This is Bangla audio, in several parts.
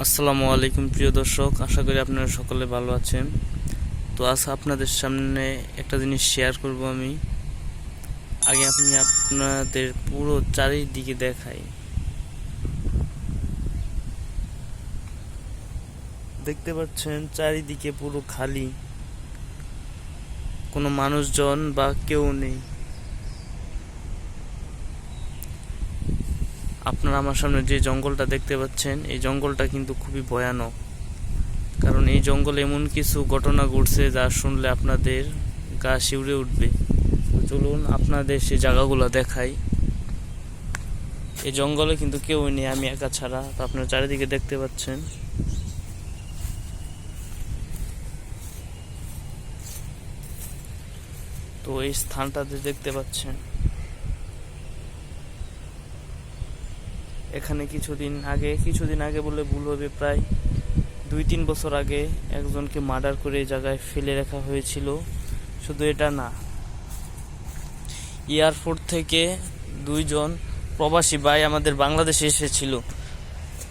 আসসালামু আলাইকুম প্রিয় দর্শক, আশা করি আপনারা সকলে ভালো আছেন। তো আজ আপনাদের সামনে একটা জিনিস শেয়ার করব আমি আপনাদের পুরো চারিদিকে দেখাই। দেখতে পাচ্ছেন চারিদিকে পুরো খালি, কোনো মানুষজন বা কেউ নেই। আপনারা আমার সামনে যে জঙ্গলটা দেখতে পাচ্ছেন, এই জঙ্গলটা কিন্তু খুবই ভয়ানক। কারণ এই জঙ্গলে এমন কিছু ঘটনা ঘটছে যা শুনলে আপনাদের গা শিউরে উঠবে। তো চলুন আপনাদের সেই জায়গাগুলো দেখাই। এই জঙ্গলে কিন্তু কেউ নেই, আমি একা ছাড়া। তো আপনারা চারিদিকে দেখতে পাচ্ছেন। তো এই স্থানটাতে দেখতে পাচ্ছেন, এখানে কিছুদিন আগে বলে ভুল হবে, প্রায় 2-3 বছর আগে একজনকে মার্ডার করে এই জায়গায় ফেলে রাখা হয়েছিল। শুধু এটা না, এয়ারপোর্ট থেকে 2জন প্রবাসী ভাই আমাদের বাংলাদেশে এসেছিল।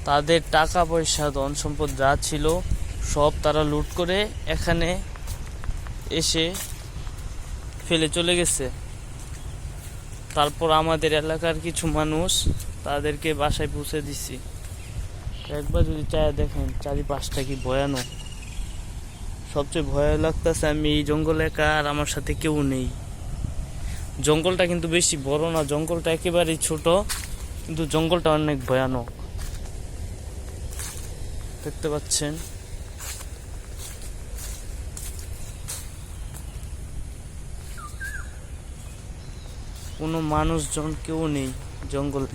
তাদের টাকা পয়সা ধন সম্পদ যা ছিল সব তারা লুট করে এখানে এসে ফেলে চলে গেছে। তারপর আমাদের এলাকার কিছু মানুষ তাদেরকে বাসায় পৌঁছে দিছি। একবার যদি চায় দেখেন চারিপাশটা কি ভয়ানক। সবচেয়ে ভয় লাগতেছে আমি এই জঙ্গলে একা, আর আমার সাথে কেউ নেই। জঙ্গলটা কিন্তু বেশি বড় না, জঙ্গলটা একেবারেই ছোট, কিন্তু জঙ্গলটা অনেক ভয়ানক। দেখতে পাচ্ছেন কোনো মানুষজন কেউ নেই জঙ্গলে।